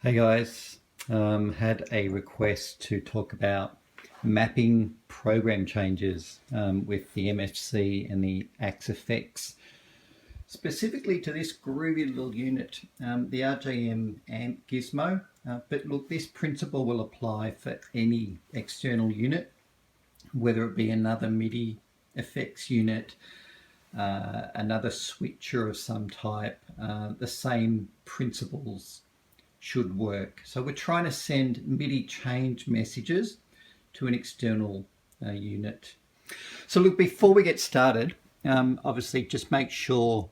Hey guys, had a request to talk about mapping program changes with the MFC and the Axe effects, specifically to this groovy little unit, the RJM Amp Gizmo. But look, this principle will apply for any external unit, whether it be another MIDI effects unit, another switcher of some type. The same principles should work. So we're trying to send MIDI change messages to an external unit. So look, before we get started, obviously just make sure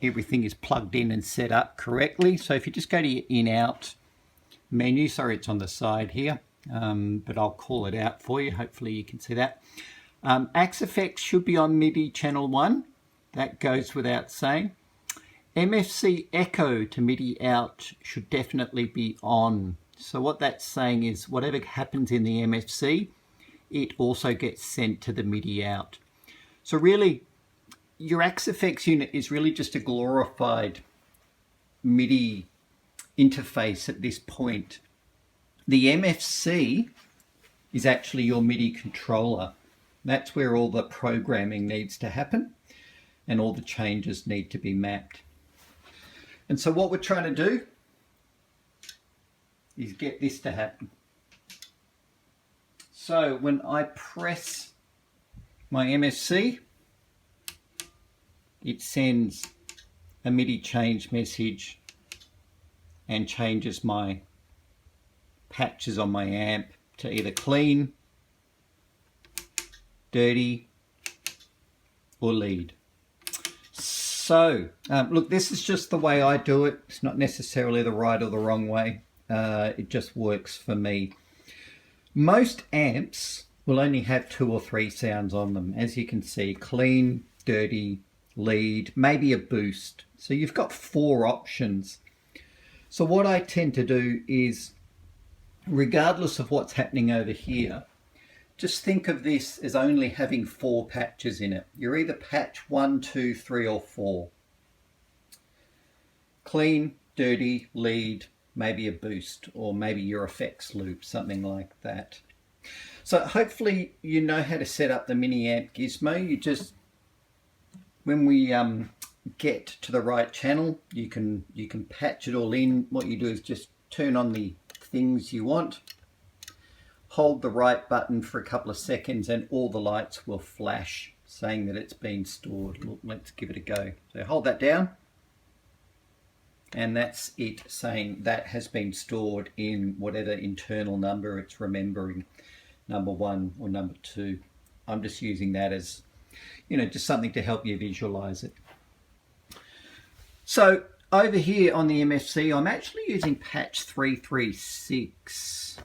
everything is plugged in and set up correctly. So if you just go to your in-out menu, sorry it's on the side here, but I'll call it out for you. Hopefully you can see that. Axe effects should be on MIDI channel 1. That goes without saying. MFC echo to MIDI out should definitely be on. So what that's saying is whatever happens in the MFC, it also gets sent to the MIDI out. So really, your Axe effects unit is really just a glorified MIDI interface at this point. The MFC is actually your MIDI controller. That's where all the programming needs to happen and all the changes need to be mapped. And so what we're trying to do is get this to happen. So when I press my MFC, it sends a MIDI change message and changes my patches on my amp to either clean, dirty, or lead. So, look, this is just the way I do it. It's not necessarily the right or the wrong way. It just works for me. Most amps will only have 2 or 3 sounds on them. As you can see, clean, dirty, lead, maybe a boost. So you've got 4 options. So what I tend to do is, regardless of what's happening over here, just think of this as only having 4 patches in it. You're either patch 1, 2, 3, or 4. Clean, dirty, lead, maybe a boost, or maybe your effects loop, something like that. So hopefully you know how to set up the Mini Amp Gizmo. You just, when we get to the right channel, you can patch it all in. What you do is just turn on the things you want, hold the right button for a couple of seconds and all the lights will flash saying that it's been stored. Look, let's give it a go. So hold that down and that's it saying that has been stored in whatever internal number it's remembering, number 1 or number 2. I'm just using that as, you know, just something to help you visualize it. So over here on the MFC, I'm actually using patch 336.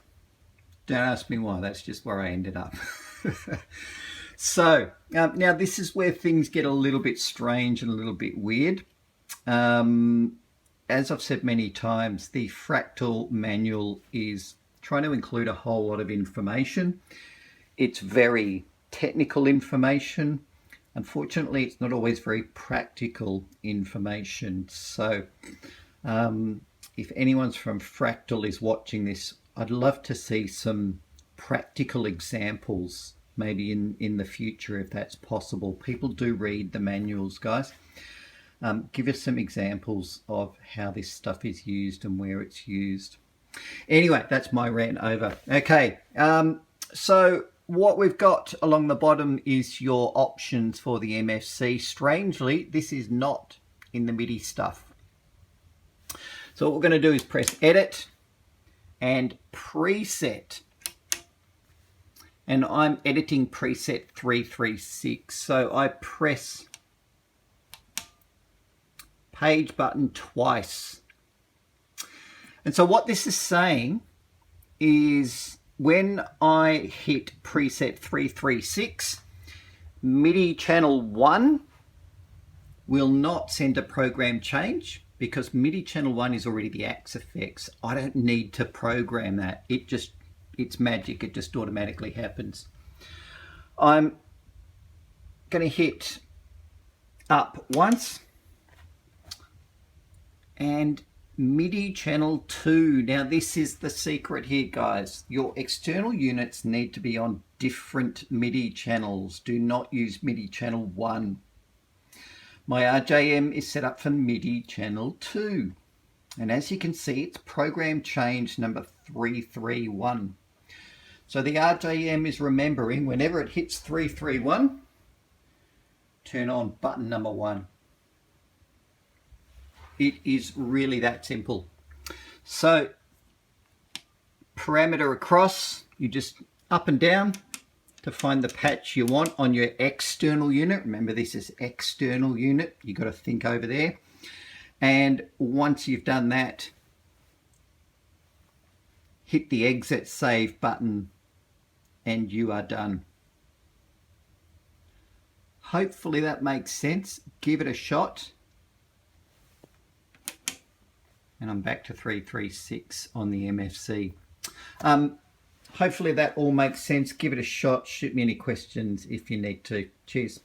Don't ask me why, that's just where I ended up. So now this is where things get a little bit strange and a little bit weird. As I've said many times, the Fractal manual is trying to include a whole lot of information. It's very technical information. Unfortunately, it's not always very practical information. So if anyone's from Fractal is watching this, I'd love to see some practical examples, maybe in the future if that's possible. People do read the manuals, guys. Give us some examples of how this stuff is used and where it's used. Anyway, that's my rant over. Okay, so what we've got along the bottom is your options for the MFC. Strangely, this is not in the MIDI stuff. So what we're going to do is press Edit and Preset. And I'm editing preset 336. So I press page button twice. And so what this is saying is when I hit preset 336, MIDI channel 1 will not send a program change because MIDI channel 1 is already the Axe effects. I don't need to program that. It's magic. It just automatically happens. I'm going to hit up once and MIDI channel 2. Now this is the secret here, guys. Your external units need to be on different MIDI channels. Do not use MIDI channel 1. My RJM is set up for MIDI channel 2. And as you can see, it's program change number 331. So the RJM is remembering whenever it hits 331, turn on button number 1. It is really that simple. So parameter across, you just up and down to find the patch you want on your external unit. Remember, this is external unit. You've got to think over there. And once you've done that, hit the exit save button and you are done. Hopefully that makes sense. Give it a shot. And I'm back to 336 on the MFC. Hopefully that all makes sense. Give it a shot. Shoot me any questions if you need to. Cheers.